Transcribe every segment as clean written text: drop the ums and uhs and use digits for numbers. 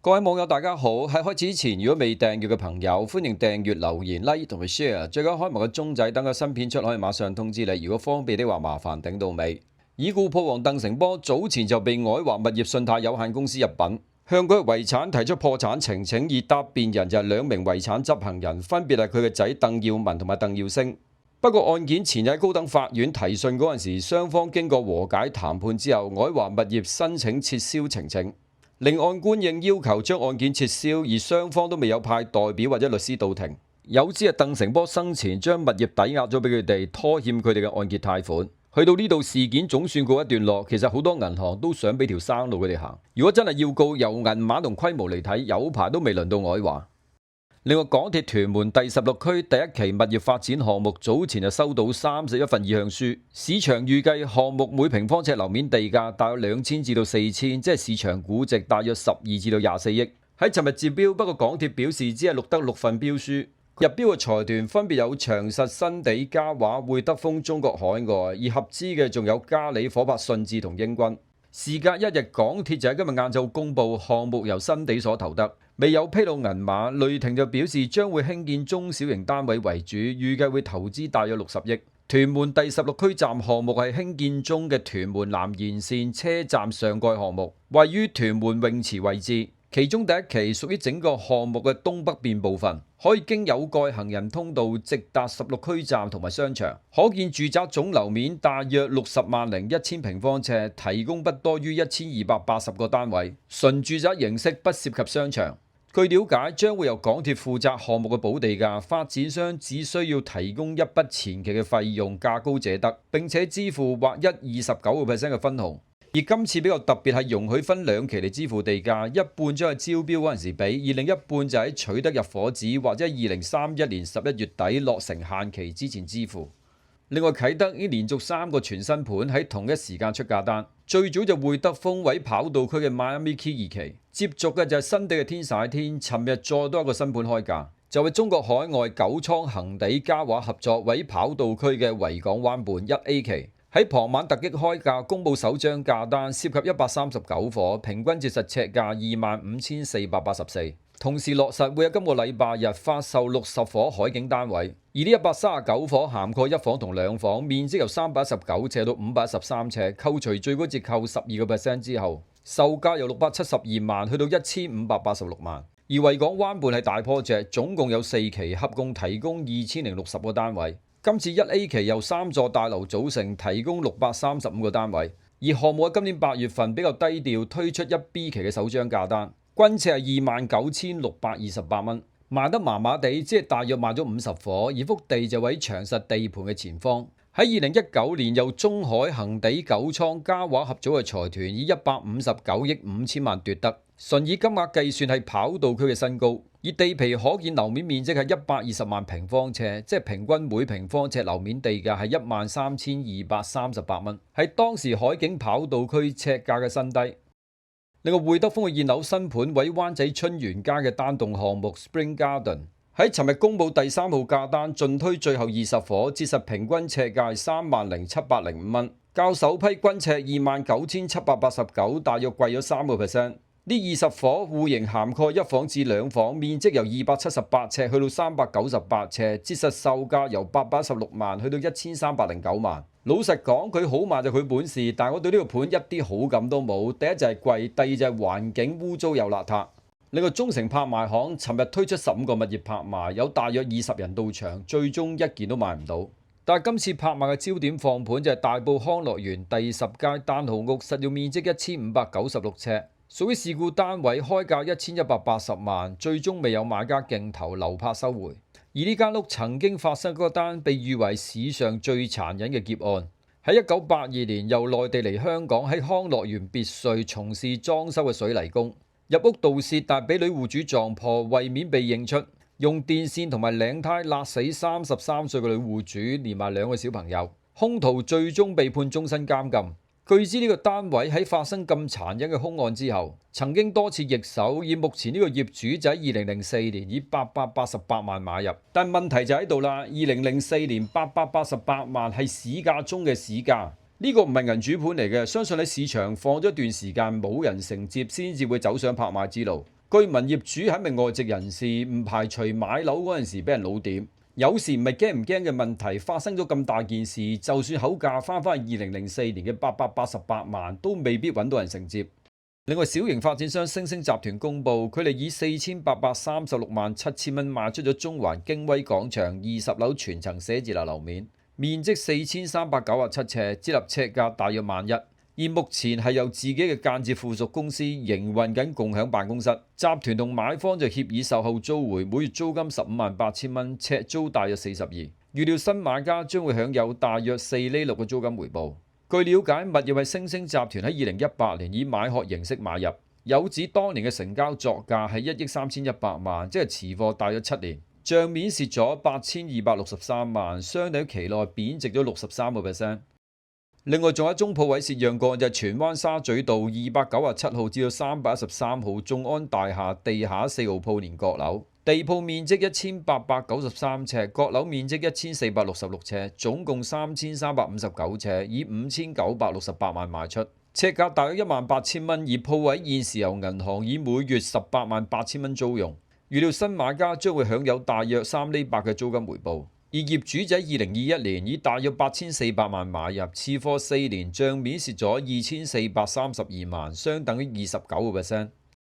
各位網友大家好，喺開始之前，如果未訂閱嘅朋友，歡迎訂閱、留言、like 同埋 share，最緊開埋個鐘仔，等個新片出可以馬上通知你。如果方便的話，麻煩頂到尾。已故破王鄧成波早前就被愛華物業信貸有限公司入稟，向佢嘅遺產提出破產呈請，而答辯人就係兩名遺產執行人，分別係佢嘅仔鄧耀文同埋鄧耀升。不過案件前日喺高等法院提訊嗰陣時，雙方經過和解談判之後，愛華物業申請撤銷呈請。令案官應要求將案件撤銷，而雙方都未有派代表或者律師到庭。有指係鄧成波生前將物業抵押咗俾佢哋，拖欠佢哋嘅按揭貸款。去到呢度事件總算告一段落，其實好多銀行都想俾條生路佢哋行。如果真係要告，由銀碼同規模嚟睇，有排都未輪到愛華。另外，港鐵屯門第16區第一期物業發展項目早前就收到31份意向書，市場預計項目每平方尺樓面地價大約2000至到4000，即係市場估值大約12至到24億。喺尋日截標，不過港鐵表示只係錄得6份標書，入標嘅財團分別有長實、新地、嘉華、會德豐、中國海外，而合資嘅仲有嘉里、火拍、順治同英軍。事隔一日，港鐵就喺今日晏晝公佈項目由新地所投得，未有披露銀碼。雷霆就表示將會興建中小型單位為主，預計會投資大約60億。屯門第16區站項目係興建中嘅屯門南延線車站上蓋項目，位於屯門泳池位置。其中第一期屬於整個項目嘅東北邊部分，可以經有蓋行人通道直達16區站同埋商場，可建住宅總樓面大約60.100,000平方尺，提供不多於1280個單位，純住宅形式，不涉及商場。據了解，將會由港鐵負責項目嘅補地價，發展商只需要提供一筆前期嘅費用，價高者得，並且支付劃一29% 嘅分紅。而今次比較特別係容許分2期嚟支付地價，一半將係招標嗰陣時俾，而另一半就喺取得入伙紙或者2031年11月底落成限期之前支付。另外，啟德已連續3個全新盤喺同一時間出價單，最早就會德豐位跑道區嘅 Miami Key 2期，接續嘅就係新地嘅天璽天，尋日再多一個新盤開價，就係中國海外九倉恒地嘉華合作位跑道區嘅維港灣畔 1A 期。喺傍晚突擊開價，公佈首張價單，涉及139伙，平均折實尺價25,484。同時落實會喺今個禮拜日發售60伙海景單位，而呢139伙涵蓋1房同2房，面積由319尺到513尺，扣除最高折扣12% 之後，售價由672萬去到1586萬。而維港灣畔係大 project，總共有4期，合共提供2060個單位。今次1A 期由3座大樓組成，提供635個單位。而項目喺今年8月份比較低調推出1B 期嘅首張價單，均尺係29,628蚊，賣得麻麻地，即係大約賣咗50伙。而幅地就喺長實地盤嘅前方。喺2019年由中海恒地九倉嘉華合組嘅財團以159億5千萬奪得，純以金額計算係跑道區嘅新高。而地皮可建樓面面積係120萬平方尺，即係平均每平方尺樓面地價係13,238蚊，係當時海景跑道區尺價嘅新低。另外，會德豐嘅現樓新盤位灣仔春園街嘅單棟項目 Spring Garden，喺尋日公佈第3號價單，盡推最後20伙，折實平均尺價係30,705蚊，較首批均尺29,789，大約貴咗3%。呢20伙戶型涵蓋1房至2房，面積由278尺去到398尺，折實售價由816萬去到1309萬。老實講，佢好賣就佢本事，但我對呢個盤一啲好感都冇。第一就係貴，第二就係環境污糟又邋遢。另外，中誠拍賣行尋日推出15個物業拍賣，有大約20人到場，最終一件都賣唔到。但係今次拍賣嘅焦點放盤就係大埔康樂園第10街單號屋，實用面積1596尺。屬於事故單位，開價1180萬，最終未有買家競投，流拍收回。而呢間屋曾經發生嗰單被譽為史上最殘忍嘅劫案，喺1982年由內地嚟香港喺康樂園別墅從事裝修嘅水泥工，入屋盜竊，但俾女戶主撞破，為免被認出，用電線同埋領呔勒死33歲嘅女戶主，連埋2個小朋友，兇徒最終被判終身監禁。據知呢個單位喺發生咁殘忍嘅兇案之後，曾經多次易手，而目前呢個業主就喺2004年以888萬買入。但問題就喺度啦，2004年888萬係市價中嘅市價，呢個唔係銀主盤嚟嘅，相信喺市場放咗一段時間冇人承接，先至會走上拍賣之路。據聞業主係一名外籍人士，唔排除買樓嗰陣時俾人老點。有時唔係驚唔驚嘅問題，發生咗咁大件事，就算口價翻返2004年嘅888萬，都未必揾到人承接。另外，小型發展商星星集團公佈，佢哋以4836萬7千蚊賣出咗中環京威廣場20樓全層寫字樓樓面，面積4397尺，折合尺價大約11000。而目前係由自己嘅間接附屬公司營運緊共享辦公室，集團同買方就協議售後租回，每月租金158000蚊，尺租大約42。預料新買家將會享有大約4厘6嘅租金回報。據了解，物業係星星集團喺2018年以買殼形式買入，有指當年嘅成交作價係1億3100萬，即係持貨大約7年，帳面蝕咗8263萬，相對於期內貶值咗63%。另外仲有一宗鋪位蝕讓個案，就係荃灣沙咀道297號至到313號眾安大廈地下4號鋪連閣樓，地鋪面積1893尺，閣樓面積1466尺，總共3359尺，以5968萬賣出，尺價大約18000蚊，而鋪位現時由銀行以每月188000蚊租用，預料新買家將會享有大約3厘8嘅租金回報。而業主就喺2021年以大約8400萬買入，次貨4年，帳面蝕咗2432萬，相等於29%。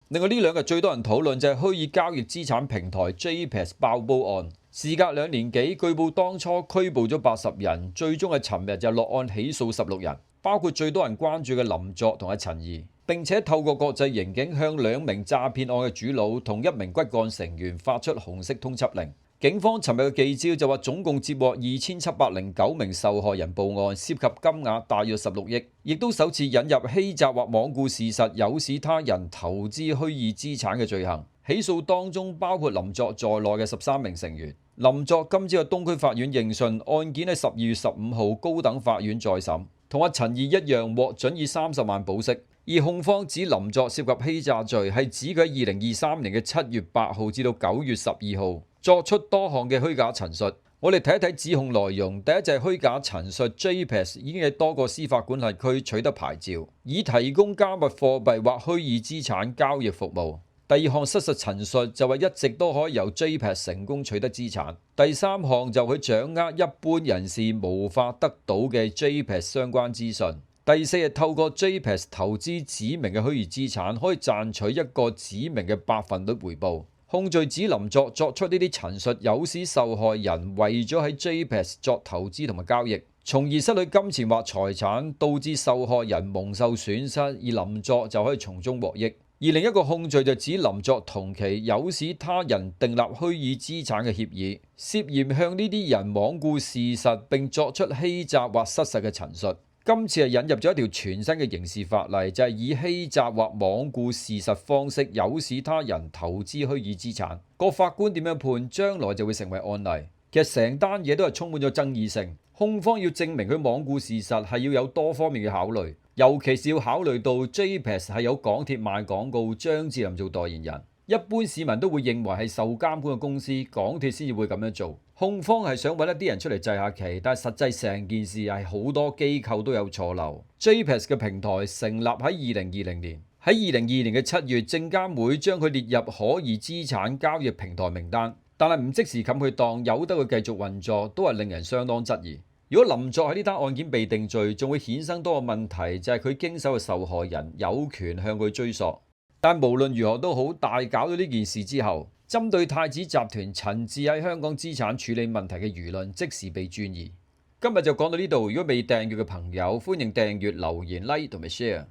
另外呢兩日最多人討論就係虛擬交易資產平台 JPEX 爆煲案，事隔2年幾，據報當初拘捕咗80人，最終係尋日就落案起訴16人，包括最多人關注嘅林作同阿陳怡，並且透過國際刑警向2名詐騙案嘅主腦同1名骨幹成員發出紅色通緝令。警方尋日嘅記招就話，總共接獲2709名受害人報案，涉及金額大約16億，亦都首次引入欺詐或罔顧事實誘使他人投資虛擬資產嘅罪行。起訴當中包括林作在內嘅13名成員。林作今朝喺東區法院應訊，案件喺12月15號高等法院再審，同阿陳怡一樣獲准以30萬保釋。而控方指林作涉及欺詐罪，係指佢喺2023年嘅7月8號至到9月12號作出多項嘅虛假陳述。我哋睇一睇指控內容。第一就係虛假陳述 JPEX 已經喺多個司法管轄區取得牌照，以提供加密貨幣或虛擬資產交易服務。第二項失實陳述就係一直都可以由 JPEX 成功取得資產。第三項就係掌握一般人士無法得到嘅 JPEX 相關資訊。第四係透過 JPEX 投資指明嘅虛擬資產，可以賺取一個指明嘅100%回報。控罪指林作出呢啲陳述，誘使受害人為咗喺 JPEX 作投資同埋交易，從而失去金錢或財產，導致受害人蒙受損失，而林作就可以從中獲益。而另一個控罪就指林作同期誘使他人訂立虛擬資產嘅協議，涉嫌向呢啲人罔顧事實並作出欺詐或失實嘅陳述。今次係引入咗一條全新嘅刑事法例，就係以欺詐或罔顧事實方式誘使他人投資虛擬資產。個法官點樣判，將來就會成為案例。其實成單嘢都係充滿咗爭議性。控方要證明佢罔顧事實，係要有多方面嘅考慮，尤其是要考慮到 JPEX 係有港鐵賣廣告，張智霖做代言人。一般市民都會認為係受監管嘅公司，港鐵先至會咁樣做。控方係想揾一啲人出嚟祭下旗，但係實際成件事係好多機構都有錯漏。JPEX 嘅平台成立喺2020年，喺2022年嘅7月，證監會將佢列入可疑資產交易平台名單，但係唔即時冚佢檔，由得佢繼續運作，都係令人相當質疑。如果林作喺呢單案件被定罪，仲會衍生多個問題，就係佢經手嘅受害人有權向佢追索。但無論如何都好，大搞咗呢件事之後，針對太子集團陳志喺香港資產處理問題嘅輿論即時被轉移。今日就講到呢度，如果未訂閱嘅朋友，歡迎訂閱、留言、like 同埋 share。